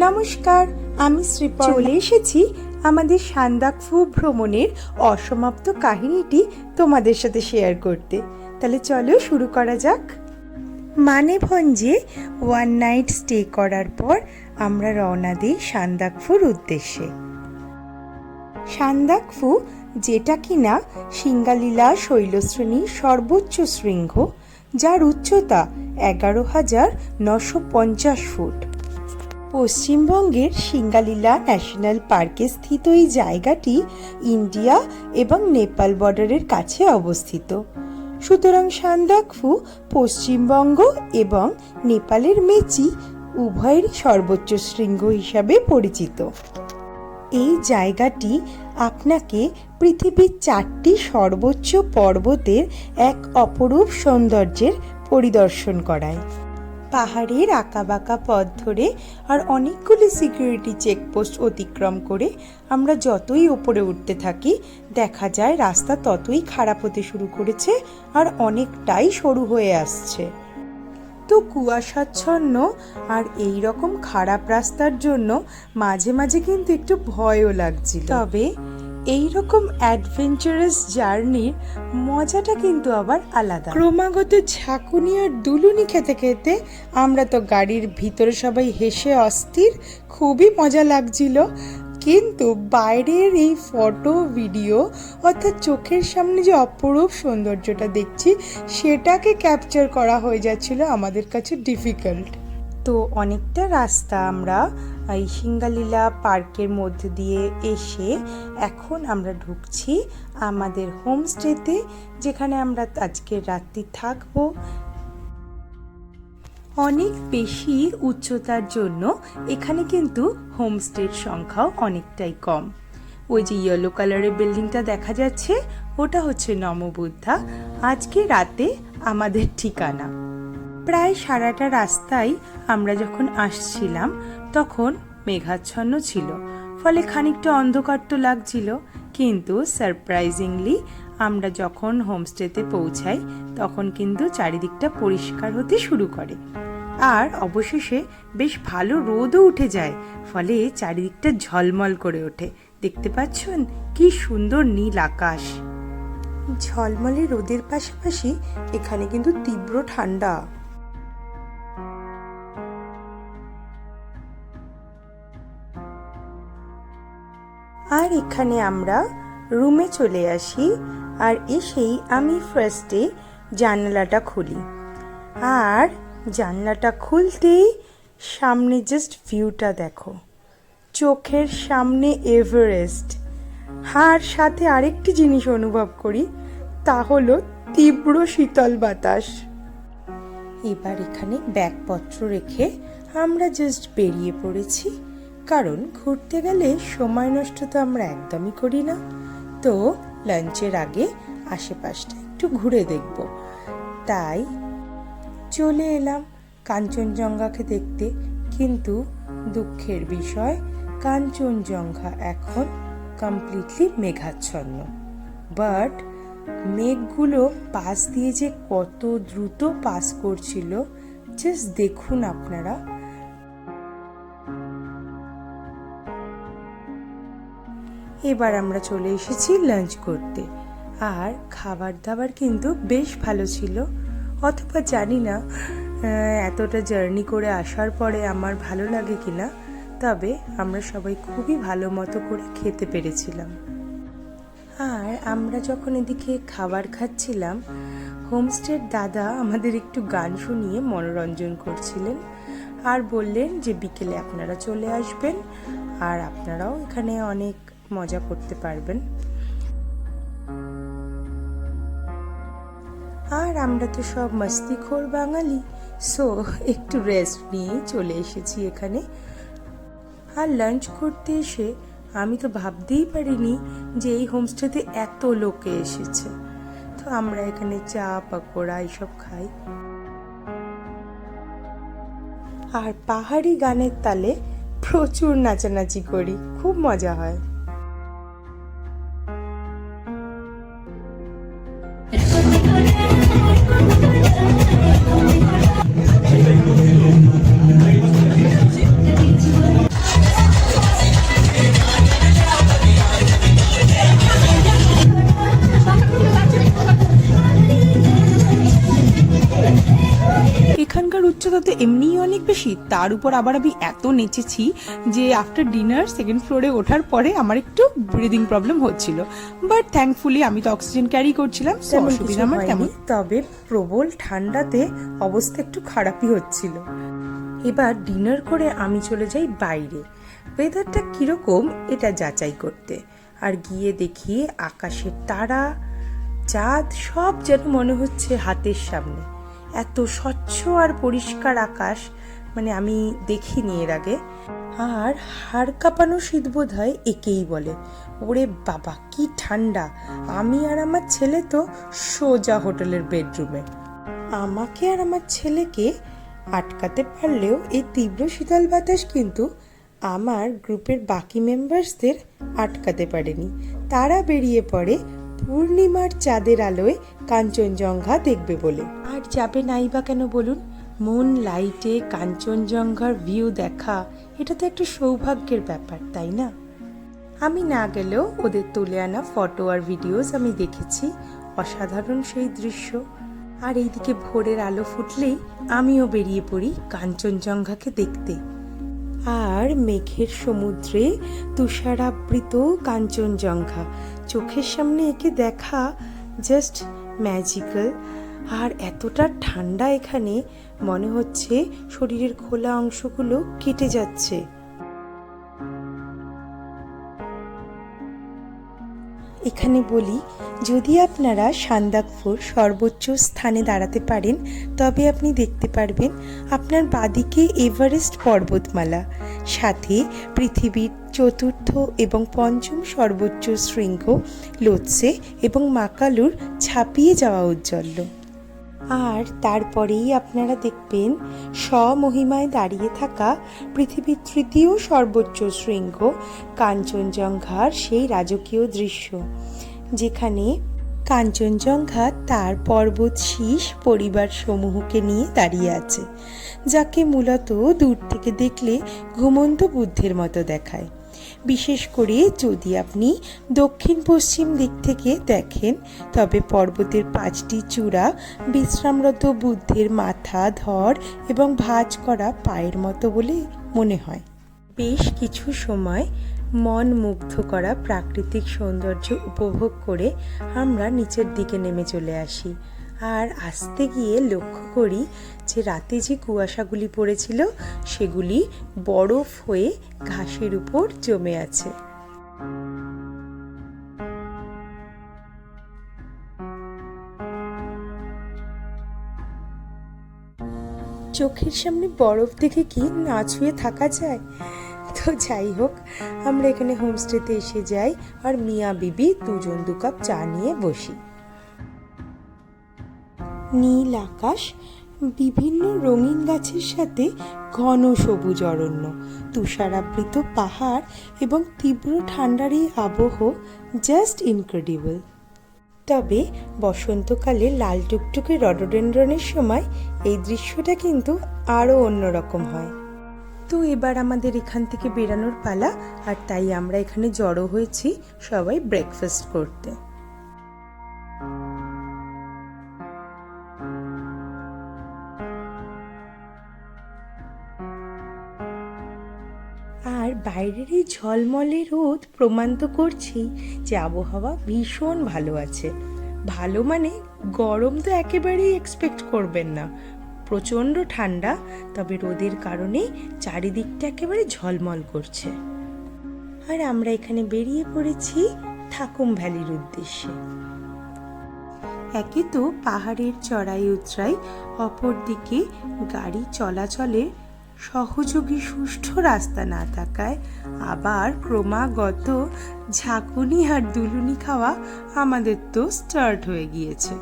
নমস্কার, আমি শ্রীপর্ণা। চলে এসেছি আমাদের সান্দাকফু ভ্রমণের অসমাপ্ত কাহিনীটি তোমাদের সাথে শেয়ার করতে। তাহলে চলো শুরু করা যাক। মানেভঞ্জে ওয়ান নাইট স্টে করার পর আমরা রওনা দিই সান্দাকফুর উদ্দেশ্যে। সান্দাকফু, যেটা কিনা সিঙ্গালীলা শৈলশ্রেণীর সর্বোচ্চ শৃঙ্গ, যার উচ্চতা 11,950 ফুট। পশ্চিমবঙ্গের সিঙ্গালীলা ন্যাশনাল পার্কে স্থিত এই জায়গাটি ইন্ডিয়া এবং নেপাল বর্ডারের কাছে অবস্থিত। সুতরাং সান্দাকফু পশ্চিমবঙ্গ এবং নেপালের মেচি উভয়েরই সর্বোচ্চ শৃঙ্গ হিসাবে পরিচিত। এই জায়গাটি আপনাকে পৃথিবীর 4টি সর্বোচ্চ পর্বতের এক অপরূপ সৌন্দর্যের পরিদর্শন করায়। পাহাড়ের আঁকাবাঁকা পথ ধরে আর অনেকগুলি সিকিউরিটি চেকপোস্ট অতিক্রম করে আমরা যতই ওপরে উঠতে থাকি, দেখা যায় রাস্তা ততই খারাপ হতে শুরু করেছে আর অনেকটাই সরু হয়ে আসছে। তো কুয়াশাচ্ছন্ন আর এই রকম খারাপ রাস্তার জন্য মাঝে মাঝে কিন্তু একটু ভয়ও লাগছিল। তবে এই রকম অ্যাডভেঞ্চারাস জার্নির মজাটা কিন্তু আবার আলাদা। ক্রমাগত ঝাঁকুনি আর দুলুনি খেতে খেতে আমরা তো গাড়ির ভিতরে সবাই হেসে অস্থির, খুবই মজা লাগছিল। কিন্তু বাইরের এই ফটো ভিডিও অর্থাৎ চোখের সামনে যে অপরূপ সৌন্দর্যটা দেখছি, সেটাকে ক্যাপচার করা হয়ে যাচ্ছিল আমাদের কাছে ডিফিকাল্ট। তো অনেকটা রাস্তা আমরা এই সিঙ্গালীলা পার্কের মধ্যে দিয়ে এসে এখন আমরা ঢুকছি আমাদের হোমস্টেতে, যেখানে আমরা আজকের রাত্রি থাকবো। অনেক বেশি উচ্চতার জন্য এখানে কিন্তু হোমস্টের সংখ্যাও অনেকটাই কম। ওই যে ইয়েলো কালারের বিল্ডিংটা দেখা যাচ্ছে, ওটা হচ্ছে নমবুদ্ধা আজকে রাতে আমাদের ঠিকানা। প্রায় সারাটা রাস্তায় আমরা যখন আসছিলাম তখন মেঘাচ্ছন্ন ছিল, ফলে খানিকটা অন্ধকার তো লাগছিল। কিন্তু সারপ্রাইজিংলি আমরা যখন হোমস্টেতে পৌঁছাই তখন কিন্তু চারিদিকটা পরিষ্কার হতে শুরু করে আর অবশেষে বেশ ভালো রোদও উঠে যায়, ফলে চারিদিকটা ঝলমল করে ওঠে। দেখতে পাচ্ছেন কি সুন্দর নীল আকাশ। ঝলমলে রোদের পাশাপাশি এখানে কিন্তু তীব্র ঠান্ডা। আর এখানে আমরা রুমে চলে আসি আর এসেই আমি ফার্স্টে জানালাটা খুলি। আর জানলাটা খুলতেই সামনে জাস্ট ভিউটা দেখো, চোখের সামনে এভারেস্ট। আর সাথে আরেকটি জিনিস অনুভব করি, তা হলো তীব্র শীতল বাতাস। এবার এখানে ব্যাগপত্র রেখে আমরা জাস্ট বেরিয়ে পড়েছি, কারণ ঘুরতে গেলে সময় নষ্ট তো আমরা একদমই করি না। তো লাঞ্চের আগে আশেপাশটা একটু ঘুরে দেখব, তাই চলে এলাম কাঞ্চনজঙ্ঘাকে দেখতে। কিন্তু দুঃখের বিষয়, কাঞ্চনজঙ্ঘা এখন কমপ্লিটলি মেঘাচ্ছন্ন। বাট মেঘগুলো পাশ দিয়ে যে কত দ্রুত পাস করছিল জাস্ট দেখুন আপনারা। এবার আমরা চলে এসেছি লাঞ্চ করতে, আর খাবার দাবার কিন্তু বেশ ভালো ছিল। অথবা জানি না এতটা জার্নি করে আসার পরে আমার ভালো লাগে কিনা, তবে আমরা সবাই খুবই ভালো মতো করে খেতে পেরেছিলাম। আর আমরা যখন এদিকে খাবার খাচ্ছিলাম, হোমস্টের দাদা আমাদের একটু গান শুনিয়ে মনোরঞ্জন করছিলেন আর বললেন যে বিকেলে আপনারা চলে আসবেন আর আপনারাও এখানে অনেক মজা করতে পারবেন। আর আমরা তো সব মস্তিখোর বাঙালি, সো একটু রেস্ট নিয়ে চলে এসেছি এখানে। আর লাঞ্চ করতে এসে আমি তো ভাবতেই পারিনি যে এই হোমস্টেতে এত লোকে এসেছে। তো আমরা এখানে চা পকোড়া এইসব খাই আর পাহাড়ি গানের তালে প্রচুর নাচানাচি করি, খুব মজা হয়। এমনিই অনেক বেশি, তার উপর আবার আমি এত নেচেছি যে আফটার ডিনার সেকেন্ড ফ্লোরে ওঠার পরে আমার একটু ব্রিদিং প্রবলেম হচ্ছিল, বাট থ্যাঙ্কফুলি আমি তো অক্সিজেন ক্যারি করছিলাম, অসুবিধা আমার তেমন। তবে প্রবল ঠান্ডাতে অবস্থা একটু খারাপই হচ্ছিল। এবার ডিনার করে আমি চলে যাই বাইরে ওয়েদারটা কিরকম এটা যাচাই করতে, আর গিয়ে দেখি আকাশের তারা চাঁদ সব যেন মনে হচ্ছে হাতের সামনে। এত স্বচ্ছ আর পরিষ্কার আকাশ মানে আমি দেখিনি এর আগে। আর হাড় কাঁপানো শীত বোধ হয় একেই বলে। ওরে বাবা কি ঠান্ডা! আমি আর আমার ছেলে তো সোজা হোটেলের বেডরুমে। আমাকে আর আমার ছেলেকে আটকাতে পারলেও এই তীব্র শীতল বাতাস কিন্তু আমার গ্রুপের বাকি মেম্বার্সদের আটকাতে পারেনি। তারা বেরিয়ে পড়ে পূর্ণিমার চাঁদের আলোয় কাঞ্চনজঙ্ঘা দেখবে বলে। আর যাবে নাই বা কেন বলুন? মুন লাইটে কাঞ্চনজঙ্ঘার ভিউ দেখা এটা তো একটা সৌভাগ্যের ব্যাপার, তাই না? আমি না গেলেও ওদের তুলে আনা ফটো আর ভিডিওস আমি দেখেছি, অসাধারণ সেই দৃশ্য। আর এইদিকে ভোরের আলো ফুটলেই আমিও বেরিয়ে পড়ি কাঞ্চনজঙ্ঘাকে দেখতে। আর মেঘের সমুদ্রে তুষারাবৃত কাঞ্চনজঙ্ঘা চোখের সামনে এঁকে দেখা জাস্ট ম্যাজিক্যাল। আর এতটা ঠান্ডা এখানে মনে হচ্ছে শরীরের খোলা অংশগুলো কেটে যাচ্ছে। এখানে বলি, যদি আপনারা সান্দাকফুর সর্বোচ্চ স্থানে দাঁড়াতে পারেন তবে আপনি দেখতে পারবেন আপনার বাদিকে এভারেস্ট পর্বতমালা, সাথে পৃথিবীর চতুর্থ এবং পঞ্চম সর্বোচ্চ শৃঙ্গ লোৎসে এবং মাকালুর ছাপিয়ে যাওয়া ঔজ্জ্বল্য। আর তারপরেই আপনারা দেখবেন স্বমহিমায় দাঁড়িয়ে থাকা পৃথিবীর তৃতীয় সর্বোচ্চ শৃঙ্গ কাঞ্চনজঙ্ঘার সেই রাজকীয় দৃশ্য, যেখানে কাঞ্চনজঙ্ঘা তার পর্বত শীষ পরিবার সমূহকে নিয়ে দাঁড়িয়ে আছে, যাকে মূলত দূর থেকে দেখলে ঘুমন্ত বুদ্ধের মতো দেখায়। বিশেষ করে যদি আপনি দক্ষিণ পশ্চিম দিক থেকে দেখেন তবে পর্বতের 5টি চূড়া বিশ্রামরত বুদ্ধের মাথা, ধর এবং ভাঁজ করা পায়ের মতো বলে মনে হয়। বেশ কিছু সময় মন মুগ্ধ করা প্রাকৃতিক সৌন্দর্য উপভোগ করে আমরা নিচের দিকে নেমে চলে আসি। আর আসতে গিয়ে লক্ষ্য করি যে রাতে যে কুয়াশাগুলি পড়েছিল সেগুলি বরফ হয়ে ঘাসের উপর জমে আছে। চোখের সামনে বরফ দেখে কি না ছুঁয়ে থাকা যায়? তো যাই হোক, আমরা এখানে হোমস্টেতে এসে যাই আর মিয়া বিবি দুজন 2 কাপ চা নিয়ে বসি। নীল আকাশ, বিভিন্ন রঙিন গাছের সাথে ঘন সবুজ অরণ্য, তুষারাবৃত পাহাড় এবং তীব্র ঠান্ডার এই আবহ জাস্ট ইনক্রেডিবল। তবে বসন্তকালে লাল টুকটুকে রডোডেনড্রনের সময় এই দৃশ্যটা কিন্তু আরও অন্যরকম হয়। তো এবার আমাদের এখান থেকে বেরানোর পালা, আর তাই আমরা এখানে জড়ো হয়েছি সবাই ব্রেকফাস্ট করতে। আর বাইরের এই ঝলমলে রোদ প্রমাণ তো করছেই যে আবহাওয়া ভীষণ ভালো আছে। ভালো মানে গরম তো একেবারেই এক্সপেক্ট করবেন না, প্রচণ্ড ঠান্ডা, তবে রোদের কারণে চারিদিকটা একেবারে ঝলমল করছে। আর আমরা এখানে বেরিয়ে পড়েছি থাকুম ভ্যালির উদ্দেশ্যে। একে তো পাহাড়ের চড়াই উতরাই, অপরদিকে গাড়ি চলাচলে সহযোগী সুষ্ঠু রাস্তা না থাকায় আবার ক্রমাগত ঝাঁকুনি আর দুলুনি খাওয়া আমাদের তো স্টার্ট হয়ে গিয়েছে।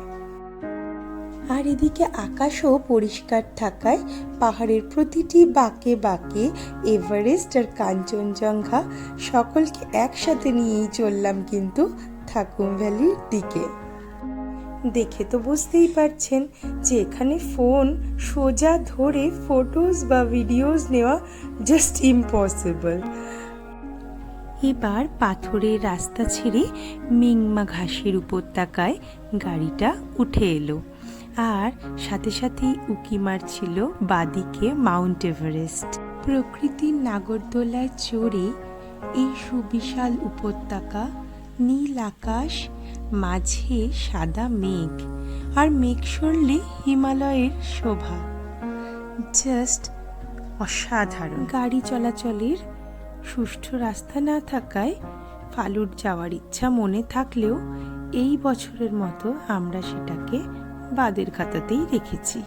আর এদিকে আকাশও পরিষ্কার থাকায় পাহাড়ের প্রতিটি বাঁকে বাঁকে এভারেস্ট আর কাঞ্চনজঙ্ঘা সকলকে একসাথে নিয়েই চললাম কিন্তু থাকুম ভ্যালির দিকে। দেখে তো বুঝতেই পারছেন যে এখানে ফোন সোজা ধরে ফটোজ বা ভিডিওস নেওয়া জাস্ট ইম্পসিবল। এবার পাথরের রাস্তা ছেড়ে মিংমা ঘাসের উপত্যকায় গাড়িটা উঠে এলো। আর সাথে সাথেই উকি মারছিল বাদিকে মাউন্ট এভারেস্ট। প্রকৃতির নাগরদোলায় চড়ে এই সুবিশাল উপত্যকা, নীল আকাশ, মাঝে সাদা মেঘ, আর মেঘ সরলে হিমালয়ের শোভা, জাস্ট অসাধারণ। গাড়ি চলাচলের সুষ্ঠু রাস্তা না থাকায় ফালুট যাওয়ার ইচ্ছা মনে থাকলেও এই বছরের মতো আমরা সেটাকে বাদের খাতাতেই রেখেছি।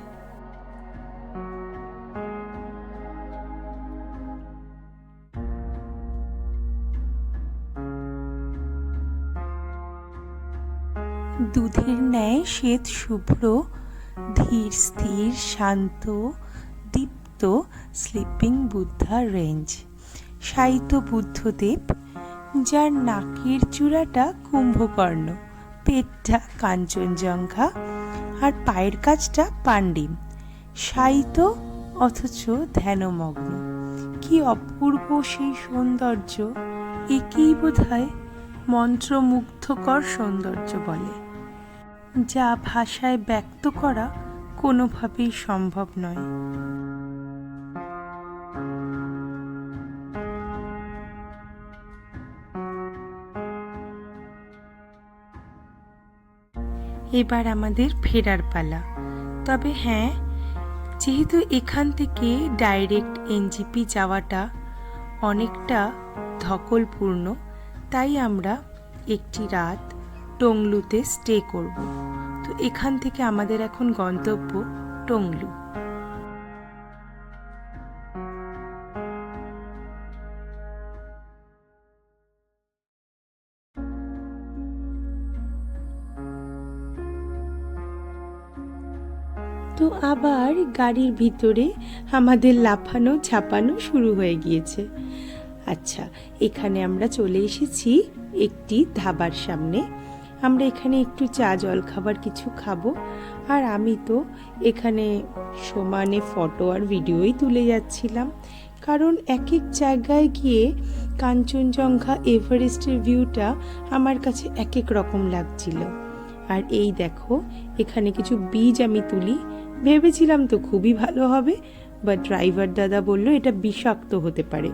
দুধের ন্যায় শ্বেত শুভ্র, ধীর স্থির, শান্ত, দীপ্ত স্লিপিং বুদ্ধা রেঞ্জ, শায়িত বুদ্ধদেব, যার নাকের চূড়াটা কুম্ভকর্ণ, পেটটা কাঞ্চনজঙ্ঘা, আর পায়ের কাছটা পান্ডিম, শায়িত অথচ ধ্যানমগ্ন। কি অপূর্ব সেই সৌন্দর্য! একেই বোধহয় মন্ত্রমুগ্ধকর সৌন্দর্য বলে, যা ভাষায় ব্যক্ত করা কোনোভাবেই সম্ভব নয়। এবার আমাদের ফেরার পালা। তবে হ্যাঁ, যেহেতু এখান থেকে ডাইরেক্ট এনজিপি যাওয়াটা অনেকটা ধকলপূর্ণ, তাই আমরা একটি রাত টংলুতে স্টে করব। তো এখান থেকে আমাদের এখন গন্তব্য টংলু। তো আবার গাড়ির ভিতরে আমাদের লাফানো ঝাপানো শুরু হয়ে গিয়েছে। আচ্ছা, এখানে আমরা চলে এসেছি একটি ধাবার সামনে। আমরা এখানে একটু চা জল খাবার কিছু খাবো, আর আমি তো এখানে সমানে ফটো আর ভিডিওই তুলে যাচ্ছিলাম, কারণ এক এক জায়গায় গিয়ে কাঞ্চনজঙ্ঘা এভারেস্টের ভিউটা আমার কাছে এক এক রকম লাগছিল। আর এই দেখো, এখানে কিছু বীজ আমি তুলি, ভেবেছিলাম তো খুবই ভালো হবে, বাট ড্রাইভার দাদা বলল এটা বিষাক্ত হতে পারে,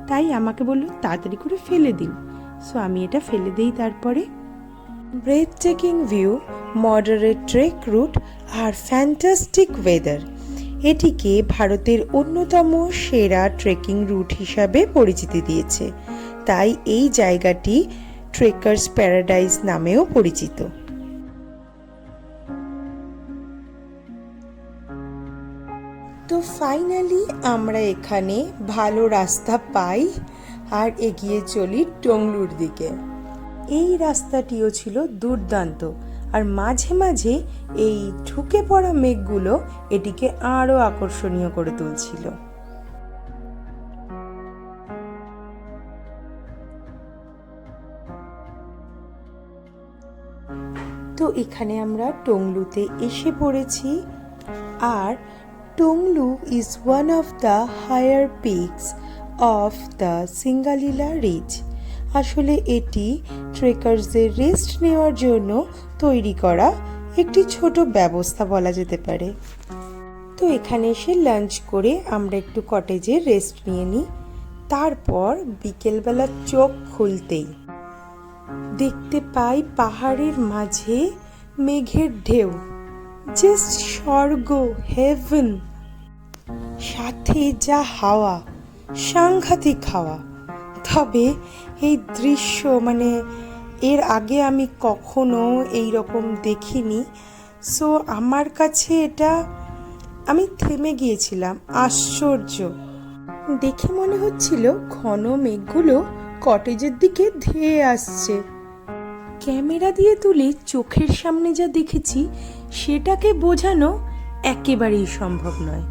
তাই আমাকে বলল তাড়াতাড়ি করে ফেলে দিন। সো আমি এটা ফেলে দিই। তারপরে breathtaking view, moderate trek route আর ফ্যান্টাস্টিক ওয়েদার এটিকে ভারতের অন্যতম সেরা ট্রেকিং রুট হিসাবে পরিচিতি দিয়েছে, তাই এই জায়গাটি ট্রেকার্স প্যারাডাইস নামেও পরিচিত। তো ফাইনালি আমরা এখানে ভালো রাস্তা পাই আর এগিয়ে চলি টংলুর দিকে। এই রাস্তাটিও ছিল দুর্দান্ত, আর মাঝে মাঝে এই ঢুকে পড়া মেঘগুলো এটিকে আরো আকর্ষণীয় করে তুলছিল। তো এখানে আমরা টংলুতে এসে পড়েছি, আর Tonglu is one of the higher peaks of the Singalila ridge. আসলে এটি ট্রেকার্সদের রেস্ট নেওয়ার জন্য তৈরি করা একটি ছোট ব্যবস্থা বলা যেতে পারে। তো এখানে এসে লাঞ্চ করে আমরা একটু কটেজে রেস্ট নিয়ে নিই। তারপর বিকেলবেলা চোখ খুলতেই দেখতে পাই পাহাড়ের মাঝে মেঘের ঢেউ, জাস্ট স্বর্গ, হেভেন। সাথে যা হাওয়া, সাংঘাতিক হাওয়া। তবে এই দৃশ্য এর আগে আমি কখনো এই রকম দেখিনি। সো আমার কাছে এটা, আমি থেমে গিয়েছিলাম, আশ্চর্য। দেখে মনে হচ্ছিল ঘন মেঘগুলো কটেজের দিকে ধেয়ে আসছে। ক্যামেরা দিয়ে তুলে চোখের সামনে যা দেখেছি সেটাকে বোঝানো একেবারেই সম্ভব নয়।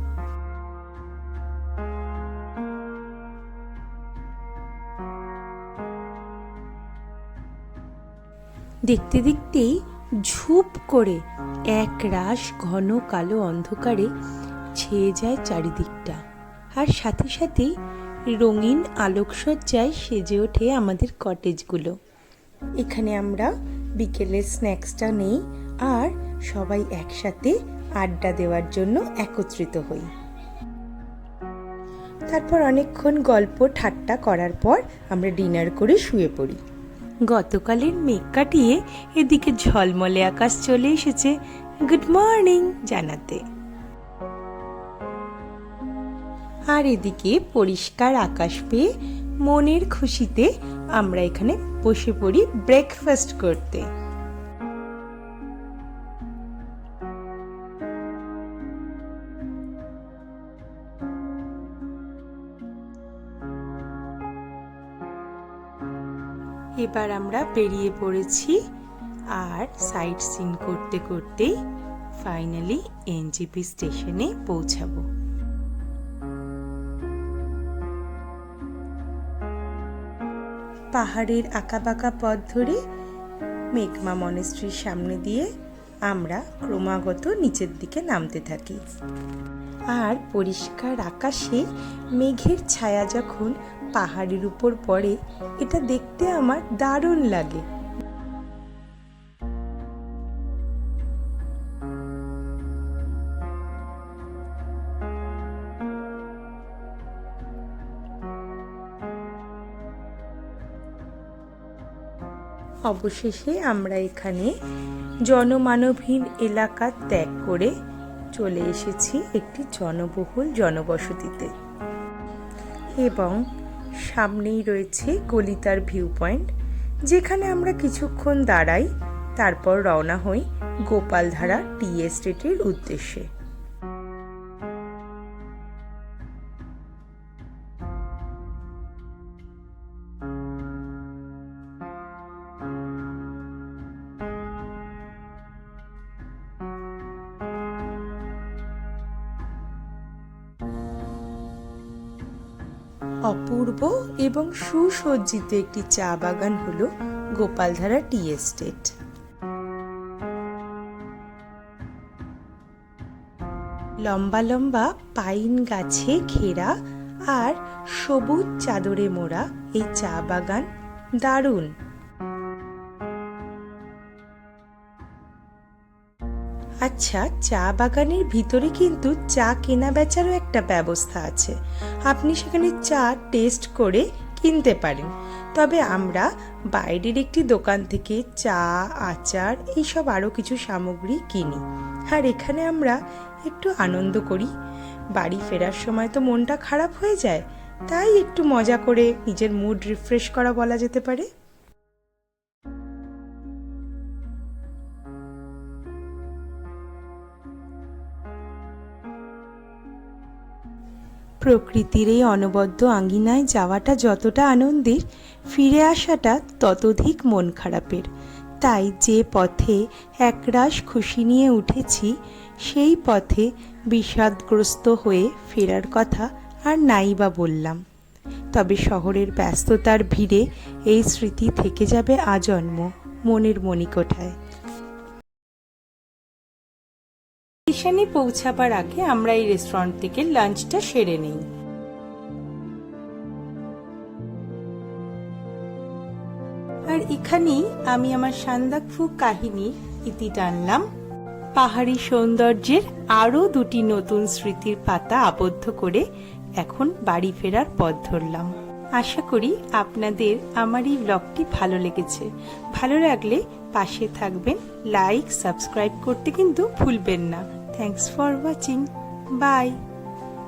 দেখতে দেখতেই ঝুপ করে এক রাশ ঘন কালো অন্ধকারে ছেয়ে যায় চারিদিকটা, আর সাথে সাথেই রঙিন আলোকসজ্জায় সেজে ওঠে আমাদের কটেজগুলো। এখানে আমরা বিকেলের স্ন্যাক্সটা নেই, আর সবাই একসাথে আড্ডা দেওয়ার জন্য একত্রিত হই। তারপর অনেকক্ষণ গল্প ঠাট্টা করার পর আমরা ডিনার করে শুয়ে পড়ি। গতকালের মেঘ কাটিয়ে এদিকে ঝলমলে আকাশ চলে এসেছে গুড মর্নিং জানাতে। আর এদিকে পরিষ্কার আকাশ পেয়ে মনের খুশিতে আমরা এখানে বসে পড়ি ব্রেকফাস্ট করতে। এবার আমরা বেরিয়ে পড়েছি আর সাইট সিন করতে করতেই ফাইনালি এনজেপি স্টেশনে পৌঁছাবো। পাহাড়ের আঁকাবাঁকা পথ ধরে মেঘমা মনেস্ট্রির সামনে দিয়ে আমরা ক্রমাগত নিচের দিকে নামতে থাকি। আর পরিষ্কার আকাশে মেঘের ছায়া যখন পাহাড়ের উপর পড়ে, এটা দেখতে আমার দারুণ লাগে। অবশেষে আমরা এখানে জনমানবহীন এলাকা ত্যাগ করে চলে এসেছি একটি জনবহুল জনবসতিতে, এবং সামনেই রয়েছে কলিতার ভিউ পয়েন্ট, যেখানে আমরা কিছুক্ষণ দাঁড়াই, তারপর রওনা হই গোপালধারা টি এস্টেটের উদ্দেশ্যে। অপূর্ব এবং সুসজ্জিত একটি চা বাগান হলো গোপালধারা টি এস্টেট। লম্বা লম্বা পাইন গাছে ঘেরা আর সবুজ চাদরে মোড়া এই চা বাগান দারুণ। আচ্ছা, চা বাগানের ভিতরে কিন্তু চা কেনা বেচারও একটা ব্যবস্থা আছে, আপনি সেখানে চা টেস্ট করে কিনতে পারেন। তবে আমরা বাইরের একটি দোকান থেকে চা, আচার এইসব আরও কিছু সামগ্রী কিনি, আর এখানে আমরা একটু আনন্দ করি। বাড়ি ফেরার সময় তো মনটা খারাপ হয়ে যায়, তাই একটু মজা করে নিজের মুড রিফ্রেশ করা বলা যেতে পারে। প্রকৃতির এই অনবদ্য আঙ্গিনায় যাওয়াটা যতটা আনন্দের, ফিরে আসাটা ততোধিক মন খারাপের। তাই যে পথে একরাশ খুশি নিয়ে উঠেছি, সেই পথে বিষাদগ্রস্ত হয়ে ফেরার কথা আর নাই বা বললাম। তবে শহরের ব্যস্ততার ভিড়ে এই স্মৃতি থেকে যাবে আজন্ম মনের মণিকোঠায়। স্টেশনে পৌঁছাবার আগে আমরা এই রেস্টুরেন্ট থেকে লাঞ্চটা সেরে নেই। আর এখানেই আমি আমার সান্দাকফু কাহিনী ইতি টানলাম। পাহাড়ি সৌন্দর্যের আরো দুটি নতুন স্মৃতির পাতা আবদ্ধ করে এখন বাড়ি ফেরার পথ ধরলাম। আশা করি আপনাদের আমার এই ব্লগটি ভালো লেগেছে। ভালো লাগলে পাশে থাকবেন, লাইক সাবস্ক্রাইব করতে কিন্তু ভুলবেন না। Thanks for watching. বাই।